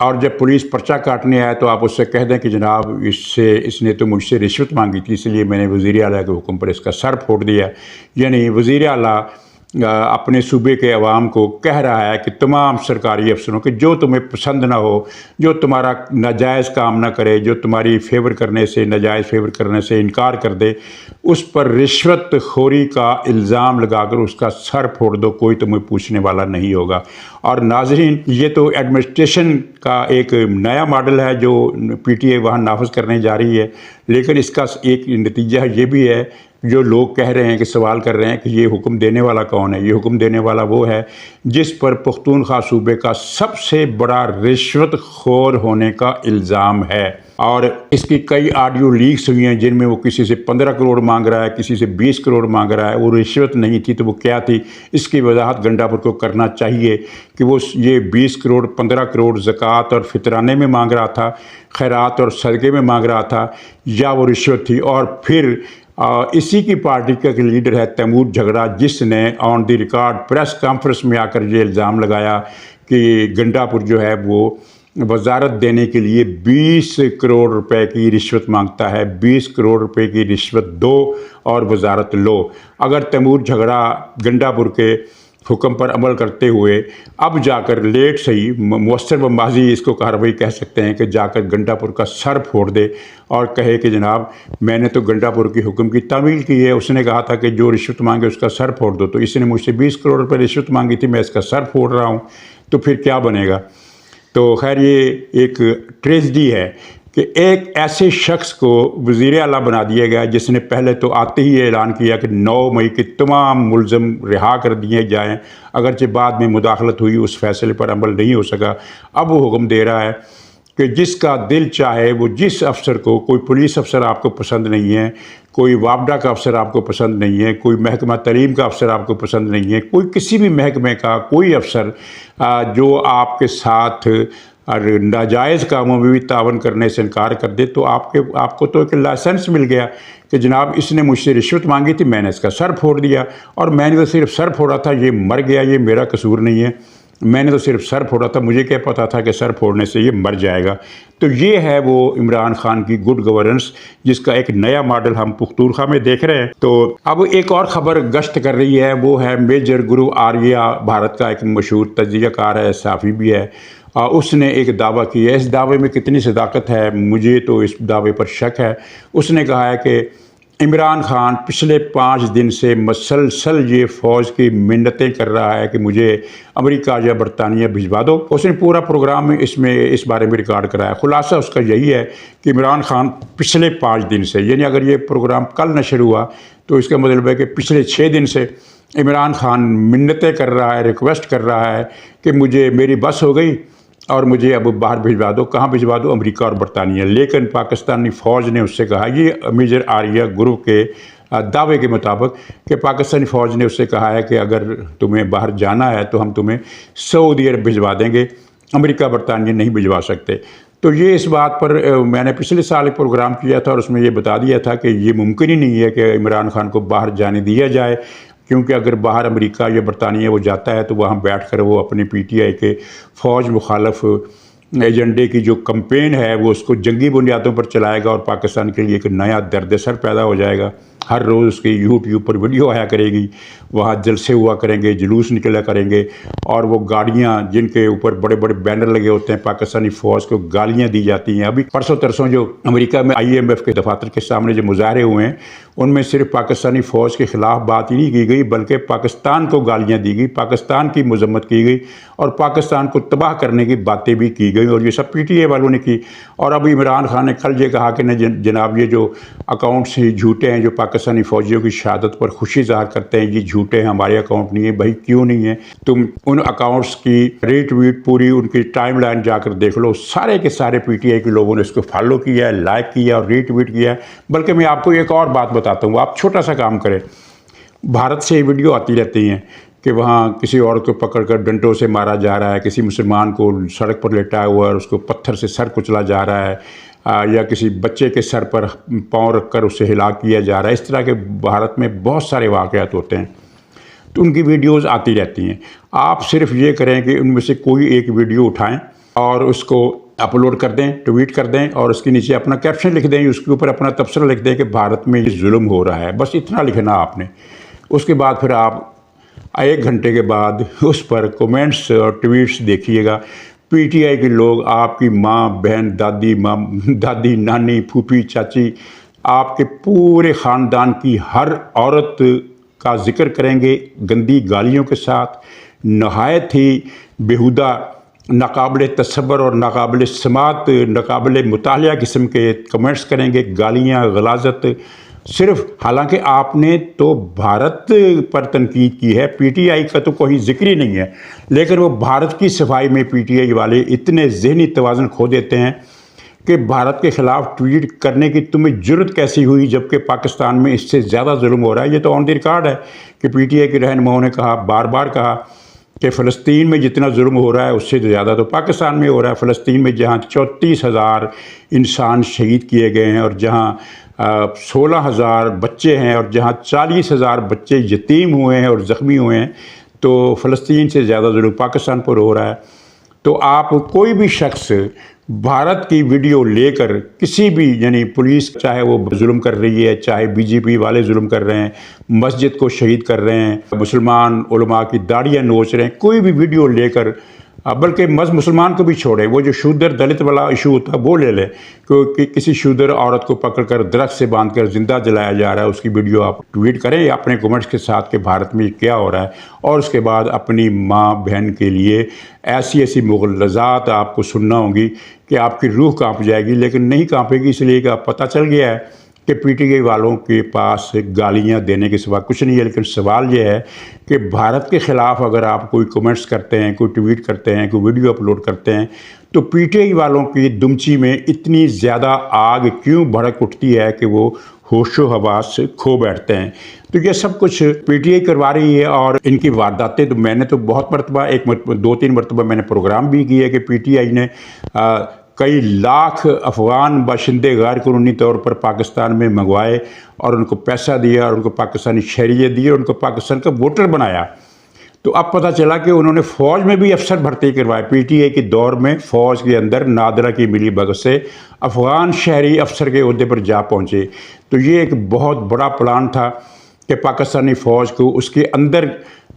اور جب پولیس پرچہ کاٹنے آئے تو آپ اس سے کہہ دیں کہ جناب اس نے تو مجھ سے رشوت مانگی تھی، اس لیے میں نے وزیر اعلیٰ کے حکم پر اس کا سر پھوڑ دیا۔ یعنی وزیر اعلیٰ اپنے صوبے کے عوام کو کہہ رہا ہے کہ تمام سرکاری افسروں کے جو تمہیں پسند نہ ہو، جو تمہارا ناجائز کام نہ کرے، جو تمہاری فیور کرنے سے ناجائز فیور کرنے سے انکار کر دے، اس پر رشوت خوری کا الزام لگا کر اس کا سر پھوڑ دو، کوئی تمہیں پوچھنے والا نہیں ہوگا۔ اور ناظرین، یہ تو ایڈمنسٹریشن کا ایک نیا ماڈل ہے جو پی ٹی آئی وہاں نافذ کرنے جا رہی ہے، لیکن اس کا ایک نتیجہ یہ بھی ہے، جو لوگ کہہ رہے ہیں کہ سوال کر رہے ہیں کہ یہ حکم دینے والا کون ہے؟ یہ حکم دینے والا وہ ہے جس پر پختونخوا صوبے کا سب سے بڑا رشوت خور ہونے کا الزام ہے۔ اور اس کی کئی آڈیو لیکس ہوئی ہیں جن میں وہ کسی سے 15 کروڑ مانگ رہا ہے، کسی سے 20 کروڑ مانگ رہا ہے۔ وہ رشوت نہیں تھی تو وہ کیا تھی؟ اس کی وضاحت گنڈا پور کو کرنا چاہیے کہ وہ یہ 20 کروڑ 15 کروڑ زکوٰۃ اور فطرانے میں مانگ رہا تھا، خیرات اور صدقے میں مانگ رہا تھا، یا وہ رشوت تھی؟ اور پھر اسی کی پارٹی کا ایک لیڈر ہے تیمور جھگڑا، جس نے آن دی ریکارڈ پریس کانفرنس میں آ کر یہ الزام لگایا کہ گنڈا پور جو ہے وہ وزارت دینے کے لیے 20 کروڑ روپے کی رشوت مانگتا ہے۔ 20 کروڑ روپے کی رشوت دو اور وزارت لو۔ اگر تیمور جھگڑا گنڈا پور کے حکم پر عمل کرتے ہوئے اب جا کر لیٹ صحیح مؤثر و ماضی اس کو کارروائی کہہ سکتے ہیں کہ جا کر گنڈا پور کا سر پھوڑ دے اور کہے کہ جناب میں نے تو گنڈا پور کی حکم کی تعمیل کی ہے، اس نے کہا تھا کہ جو رشوت مانگے اس کا سر پھوڑ دو، تو اس نے مجھ سے 20 کروڑ روپے رشوت مانگی تھی، میں اس کا سر پھوڑ رہا ہوں، تو پھر کیا بنے گا؟ تو خیر یہ ایک ٹریجڈی ہے کہ ایک ایسے شخص کو وزیر اعلیٰ بنا دیا گیا جس نے پہلے تو آتے ہی اعلان کیا کہ 9 مئی کے تمام ملزم رہا کر دیے جائیں، اگرچہ بعد میں مداخلت ہوئی، اس فیصلے پر عمل نہیں ہو سکا۔ اب وہ حکم دے رہا ہے کہ جس کا دل چاہے وہ جس افسر کو، کوئی پولیس افسر آپ کو پسند نہیں ہے، کوئی وابڈا کا افسر آپ کو پسند نہیں ہے، کوئی محکمہ تعلیم کا افسر آپ کو پسند نہیں ہے، کوئی کسی بھی محکمے کا کوئی افسر جو آپ کے ساتھ اور ناجائز کاموں میں بھی تعاون کرنے سے انکار کر دے، تو آپ کو تو ایک لائسنس مل گیا کہ جناب اس نے مجھ سے رشوت مانگی تھی، میں نے اس کا سر پھوڑ دیا، اور میں نے تو صرف سر پھوڑا تھا، یہ مر گیا، یہ میرا قصور نہیں ہے، میں نے تو صرف سر پھوڑا تھا، مجھے کیا پتا تھا کہ سر پھوڑنے سے یہ مر جائے گا۔ تو یہ ہے وہ عمران خان کی گڈ گورننس جس کا ایک نیا ماڈل ہم پختونخوا میں دیکھ رہے ہیں۔ تو اب ایک اور خبر گشت کر رہی ہے، وہ ہے میجر گرو آریہ، بھارت کا ایک مشہور تجزیہ کار ہے، صحافی بھی ہے، اس نے ایک دعویٰ کیا ہے۔ اس دعوے میں کتنی صداقت ہے مجھے تو اس دعوے پر شک ہے۔ اس نے کہا ہے کہ عمران خان پچھلے 5 دن سے مسلسل یہ فوج کی منتیں کر رہا ہے کہ مجھے امریکہ یا برطانیہ بھجوا دو۔ اس نے پورا پروگرام اس بارے میں ریکارڈ کرایا۔ خلاصہ اس کا یہی ہے کہ عمران خان پچھلے 5 دن سے، یعنی اگر یہ پروگرام کل نشر ہوا تو اس کا مطلب ہے کہ پچھلے 6 دن سے عمران خان منتیں کر رہا ہے، ریکویسٹ کر رہا ہے کہ میری بس ہو گئی اور مجھے اب باہر بھجوا دو۔ کہاں بھجوا دو؟ امریکہ اور برطانیہ۔ لیکن پاکستانی فوج نے اس سے کہا، یہ میجر آریہ گروپ کے دعوے کے مطابق، کہ پاکستانی فوج نے اس سے کہا ہے کہ اگر تمہیں باہر جانا ہے تو ہم تمہیں سعودی عرب بھجوا دیں گے، امریکہ برطانیہ نہیں بھجوا سکتے۔ تو یہ اس بات پر میں نے پچھلے سال ایک پروگرام کیا تھا اور اس میں یہ بتا دیا تھا کہ یہ ممکن ہی نہیں ہے کہ عمران خان کو باہر جانے دیا جائے، کیونکہ اگر باہر امریکہ یا برطانیہ وہ جاتا ہے تو وہاں بیٹھ کر وہ اپنی پی ٹی آئی کے فوج مخالف ایجنڈے کی جو کمپین ہے وہ اس کو جنگی بنیادوں پر چلائے گا، اور پاکستان کے لیے ایک نیا درد سر پیدا ہو جائے گا۔ ہر روز اس کی یوٹیوب پر ویڈیو آیا کرے گی، وہاں جلسے ہوا کریں گے، جلوس نکلا کریں گے، اور وہ گاڑیاں جن کے اوپر بڑے بڑے بینر لگے ہوتے ہیں، پاکستانی فوج کو گالیاں دی جاتی ہیں۔ ابھی پرسوں ترسوں جو امریکہ میں IMF کے دفاتر کے سامنے جو مظاہرے ہوئے ہیں، ان میں صرف پاکستانی فوج کے خلاف بات ہی نہیں کی گئی بلکہ پاکستان کو گالیاں دی گئی، پاکستان کی مذمت کی گئی، اور پاکستان کو تباہ کرنے کی باتیں بھی کی گئی، اور یہ سب پی ٹی آئی والوں نے کی۔ اور ابھی عمران خان نے کل یہ کہا کہ جناب یہ جو اکاؤنٹس جھوٹے ہیں، جو پاکستانی فوجیوں کی شہادت پر خوشی ظاہر کرتے ہیں، یہ جھوٹے ہیں، ہمارے اکاؤنٹ نہیں ہے۔ بھائی کیوں نہیں ہے؟ تم ان اکاؤنٹس کی ری ٹویٹ پوری ان کی ٹائم لائن جا کر دیکھ لو، سارے کے سارے پی ٹی آئی کے لوگوں نے اس کو فالو کیا ہے، لائک کیا اور ری ٹویٹ کیا ہے۔ بلکہ میں آپ کو ایک اور بات بتاتا ہوں، آپ چھوٹا سا کام کریں۔ بھارت سے ویڈیو آتی رہتی ہیں کہ وہاں کسی عورت کو پکڑ کر ڈنڈوں سے مارا جا رہا ہے، کسی مسلمان کو سڑک پر لٹایا ہوا ہے اور اس کو پتھر سے سر کچلا جا رہا ہے، یا کسی بچے کے سر پر پاؤں رکھ کر اسے ہلاک کیا جا رہا ہے۔ اس طرح کے بھارت میں بہت سارے واقعات ہوتے ہیں، تو ان کی ویڈیوز آتی رہتی ہیں۔ آپ صرف یہ کریں کہ ان میں سے کوئی ایک ویڈیو اٹھائیں اور اس کو اپلوڈ کر دیں، ٹویٹ کر دیں اور اس کے نیچے اپنا کیپشن لکھ دیں، اس کے اوپر اپنا تبصرہ لکھ دیں کہ بھارت میں یہ ظلم ہو رہا ہے، بس اتنا لکھنا آپ نے۔ اس کے بعد پھر آپ 1 گھنٹے کے بعد اس پر کومنٹس اور ٹویٹس دیکھیے گا۔ پی ٹی آئی کے لوگ آپ کی ماں، بہن، دادی، نانی، پھوپھی، چاچی، آپ کے پورے خاندان کی ہر عورت کا ذکر کریں گے گندی گالیوں کے ساتھ، نہایت ہی بیہودہ، ناقابل تصور اور ناقابل سماعت، ناقابل مطالعہ قسم کے کمنٹس کریں گے، گالیاں، غلاظت، صرف حالانکہ آپ نے تو بھارت پر تنقید کی ہے، پی ٹی آئی کا تو کوئی ذکر ہی نہیں ہے، لیکن وہ بھارت کی صفائی میں پی ٹی آئی والے اتنے ذہنی توازن کھو دیتے ہیں کہ بھارت کے خلاف ٹویٹ کرنے کی تمہیں جرت کیسی ہوئی جبکہ پاکستان میں اس سے زیادہ ظلم ہو رہا ہے۔ یہ تو آن دی ریکارڈ ہے کہ پی ٹی آئی کے رہنماؤں نے کہا، بار بار کہا کہ فلسطین میں جتنا ظلم ہو رہا ہے اس سے زیادہ تو پاکستان میں ہو رہا ہے۔ فلسطین میں جہاں 34,000 انسان شہید کیے گئے ہیں اور جہاں 16,000 بچے ہیں اور جہاں 40,000 بچے یتیم ہوئے ہیں اور زخمی ہوئے ہیں، تو فلسطین سے زیادہ ظلم پاکستان پر ہو رہا ہے۔ تو آپ کوئی بھی شخص بھارت کی ویڈیو لے کر کسی بھی، یعنی پولیس چاہے وہ ظلم کر رہی ہے، چاہے بی جے پی والے ظلم کر رہے ہیں، مسجد کو شہید کر رہے ہیں، مسلمان علماء کی داڑیاں نوچ رہے ہیں، کوئی بھی ویڈیو لے کر، بلکہ مسلمان کو بھی چھوڑے، وہ جو شودر دلت والا ایشو ہوتا ہے وہ لے لے کہ کسی شودر عورت کو پکڑ کر درخت سے باندھ کر زندہ جلایا جا رہا ہے، اس کی ویڈیو آپ ٹویٹ کریں یا اپنے کومنٹس کے ساتھ کہ بھارت میں کیا ہو رہا ہے، اور اس کے بعد اپنی ماں بہن کے لیے ایسی مغلظات آپ کو سننا ہوں گی کہ آپ کی روح کانپ جائے گی، لیکن نہیں کانپے گی، اس لیے کہ پتہ چل گیا ہے کہ پی ٹی آئی والوں کے پاس گالیاں دینے کے سوا کچھ نہیں ہے۔ لیکن سوال یہ ہے کہ بھارت کے خلاف اگر آپ کوئی کومنٹس کرتے ہیں، کوئی ٹویٹ کرتے ہیں، کوئی ویڈیو اپلوڈ کرتے ہیں، تو پی ٹی آئی والوں کی دمچی میں اتنی زیادہ آگ کیوں بھڑک اٹھتی ہے کہ وہ ہوش و حواس سے کھو بیٹھتے ہیں؟ تو یہ سب کچھ پی ٹی آئی کروا رہی ہے، اور ان کی وارداتیں تو میں نے تو بہت مرتبہ 2-3 مرتبہ میں نے پروگرام بھی کیے کہ پی ٹی آئی نے کئی لاکھ افغان باشندے غیر قانونی طور پر پاکستان میں منگوائے اور ان کو پیسہ دیا اور ان کو پاکستانی شہریت دی اور ان کو پاکستان کا ووٹر بنایا۔ تو اب پتہ چلا کہ انہوں نے فوج میں بھی افسر بھرتی کروائے۔ پی ٹی آئی کے دور میں فوج کے اندر نادرہ کی ملی بھگت سے افغان شہری افسر کے عہدے پر جا پہنچے۔ تو یہ ایک بہت بڑا پلان تھا کہ پاکستانی فوج کو اس کے اندر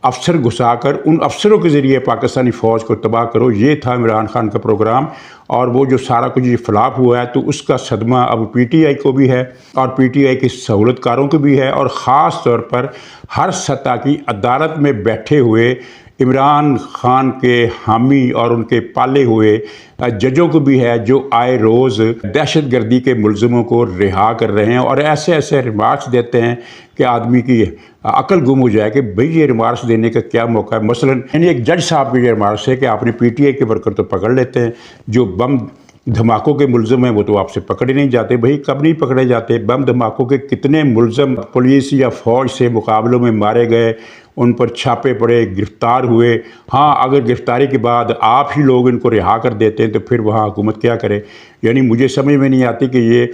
افسر گھسا کر ان افسروں کے ذریعے پاکستانی فوج کو تباہ کرو، یہ تھا عمران خان کا پروگرام۔ اور وہ جو سارا کچھ یہ فلاپ ہوا ہے تو اس کا صدمہ اب پی ٹی آئی کو بھی ہے اور پی ٹی آئی کے سہولت کاروں کو بھی ہے، اور خاص طور پر ہر سطح کی عدالت میں بیٹھے ہوئے عمران خان کے حامی اور ان کے پالے ہوئے ججوں کو بھی ہے، جو آئے روز دہشت گردی کے ملزموں کو رہا کر رہے ہیں اور ایسے ریمارکس دیتے ہیں کہ آدمی کی عقل گم ہو جائے کہ بھئی یہ ریمارکس دینے کا کیا موقع ہے۔ مثلاً یعنی ایک جج صاحب کے یہ ریمارکس ہے کہ آپ نے پی ٹی آئی کے ورکر تو پکڑ لیتے ہیں، جو بم دھماکوں کے ملزم ہیں وہ تو آپ سے پکڑے نہیں جاتے۔ بھئی کب نہیں پکڑے جاتے؟ بم دھماکوں کے کتنے ملزم پولیس یا فوج سے مقابلوں میں مارے گئے، ان پر چھاپے پڑے، گرفتار ہوئے۔ ہاں، اگر گرفتاری کے بعد آپ ہی لوگ ان کو رہا کر دیتے ہیں تو پھر وہاں حکومت کیا کرے؟ یعنی مجھے سمجھ میں نہیں آتی کہ یہ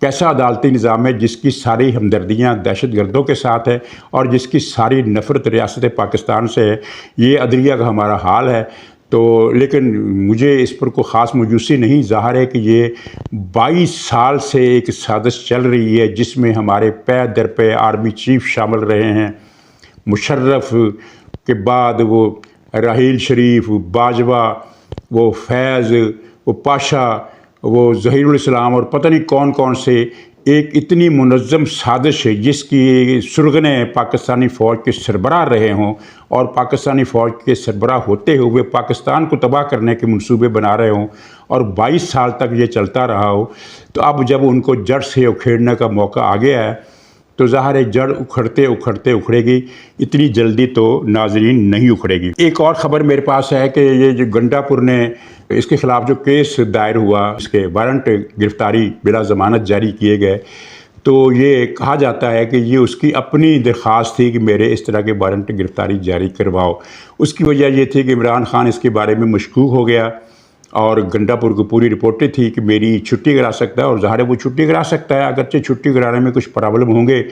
کیسا عدالتی نظام ہے جس کی ساری ہمدردیاں دہشت گردوں کے ساتھ ہے اور جس کی ساری نفرت ریاست پاکستان سے ہے۔ یہ عدلیہ کا ہمارا حال ہے۔ تو لیکن مجھے اس پر کوئی خاص مایوسی نہیں، ظاہر ہے کہ یہ 22 سال سے ایک سازش چل رہی ہے جس میں ہمارے پے در پے آرمی چیف شامل رہے ہیں۔ مشرف کے بعد وہ راحیل شریف، باجوہ، وہ فیض، وہ پاشا، وہ ظہیر الاسلام اور پتہ نہیں کون کون سے، ایک اتنی منظم سازش ہے جس کی سرغنے پاکستانی فوج کے سربراہ رہے ہوں اور پاکستانی فوج کے سربراہ ہوتے ہوئے پاکستان کو تباہ کرنے کے منصوبے بنا رہے ہوں اور 22 سال تک یہ چلتا رہا ہو۔ تو اب جب ان کو جڑ سے اکھیڑنے کا موقع آ گیا ہے تو ظاہر ہے جڑ اکھڑتے اکھڑے گی، اتنی جلدی تو ناظرین نہیں اکھڑے گی۔ ایک اور خبر میرے پاس ہے کہ یہ جو گنڈا پور نے اس کے خلاف جو کیس دائر ہوا، اس کے وارنٹ گرفتاری بلا ضمانت جاری کیے گئے، تو یہ کہا جاتا ہے کہ یہ اس کی اپنی درخواست تھی کہ میرے اس طرح کے وارنٹ گرفتاری جاری کرواؤ۔ اس کی وجہ یہ تھی کہ عمران خان اس کے بارے میں مشکوک ہو گیا اور گنڈا پور کو پوری رپورٹیں تھی کہ میری چھٹی کرا سکتا ہے، اور ظاہر ہے وہ چھٹی کرا سکتا ہے، اگرچہ چھٹی کرانے میں کچھ پرابلم ہوں گے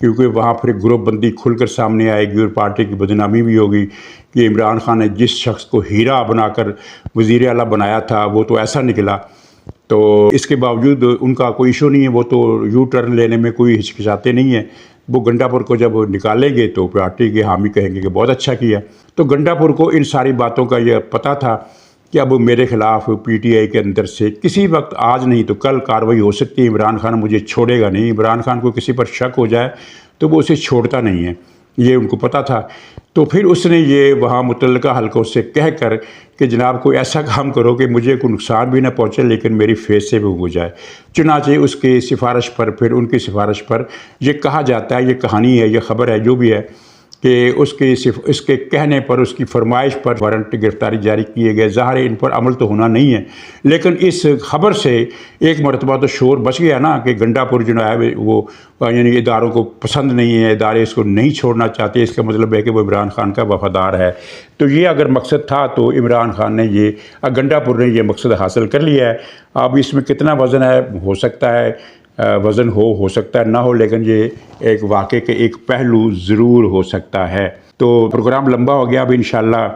کیونکہ وہاں پھر گروپ بندی کھل کر سامنے آئے گی اور پارٹی کی بدنامی بھی ہوگی کہ عمران خان نے جس شخص کو ہیرا بنا کر وزیر اعلیٰ بنایا تھا وہ تو ایسا نکلا۔ تو اس کے باوجود ان کا کوئی ایشو نہیں ہے، وہ تو یو ٹرن لینے میں کوئی ہچکچاتے نہیں ہیں۔ وہ گنڈا پور کو جب نکالیں گے تو پارٹی کے حامی کہیں گے کہ بہت اچھا کیا۔ تو گنڈا پور کو ان ساری باتوں کا یہ پتہ تھا کہ اب میرے خلاف پی ٹی آئی کے اندر سے کسی وقت، آج نہیں تو کل کارروائی ہو سکتی ہے، عمران خان مجھے چھوڑے گا نہیں، عمران خان کو کسی پر شک ہو جائے تو وہ اسے چھوڑتا نہیں ہے، یہ ان کو پتہ تھا۔ تو پھر اس نے یہ وہاں متعلقہ حلقوں سے کہہ کر کہ جناب کوئی ایسا کام کرو کہ مجھے کوئی نقصان بھی نہ پہنچے لیکن میری فیس سے بھی ہو جائے۔ چنانچہ اس کی سفارش پر، پھر ان کی سفارش پر یہ کہا جاتا ہے، یہ کہانی ہے، یہ خبر ہے جو بھی ہے، کہ اس کے کہنے پر، اس کی فرمائش پر وارنٹ گرفتاری جاری کیے گئے۔ ظاہر ہے ان پر عمل تو ہونا نہیں ہے، لیکن اس خبر سے ایک مرتبہ تو شور بچ گیا نا کہ گنڈا پور جو ہے وہ یعنی اداروں کو پسند نہیں ہے، ادارے اس کو نہیں چھوڑنا چاہتے، اس کا مطلب ہے کہ وہ عمران خان کا وفادار ہے۔ تو یہ اگر مقصد تھا تو عمران خان نے گنڈا پور نے یہ مقصد حاصل کر لیا ہے۔ اب اس میں کتنا وزن ہے، ہو سکتا ہے وزن ہو سکتا ہے نہ ہو، لیکن یہ ایک واقعے کے ایک پہلو ضرور ہو سکتا ہے۔ تو پروگرام لمبا ہو گیا، اب انشاءاللہ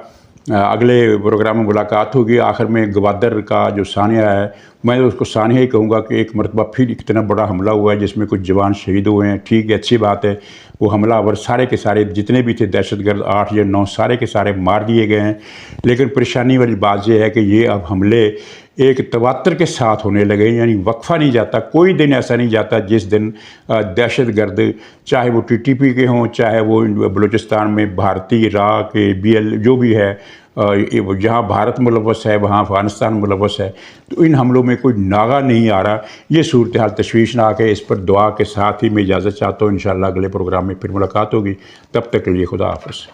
اگلے پروگرام میں ملاقات ہوگی۔ آخر میں گوادر کا جو سانحہ ہے، میں اس کو سانحہ ہی کہوں گا کہ ایک مرتبہ پھر اتنا بڑا حملہ ہوا ہے جس میں کچھ جوان شہید ہوئے ہیں۔ ٹھیک ہے، اچھی بات ہے، وہ حملہ آور سارے کے سارے جتنے بھی تھے دہشت گرد 8 یا 9 سارے کے سارے مار دیے گئے ہیں، لیکن پریشانی والی بات یہ ہے کہ یہ اب حملے ایک تواتر کے ساتھ ہونے لگے، یعنی وقفہ نہیں جاتا، کوئی دن ایسا نہیں جاتا جس دن دہشت گرد، چاہے وہ TTP کے ہوں، چاہے وہ بلوچستان میں بھارتی راہ کے BL جو بھی ہے، جہاں بھارت ملوث ہے وہاں افغانستان ملوث ہے، تو ان حملوں میں کوئی ناغہ نہیں آ رہا۔ یہ صورتحال تشویشناک ہے، اس پر دعا کے ساتھ ہی میں اجازت چاہتا ہوں۔ انشاءاللہ اگلے پروگرام میں پھر ملاقات ہوگی، تب تک کے لیے خدا حافظ۔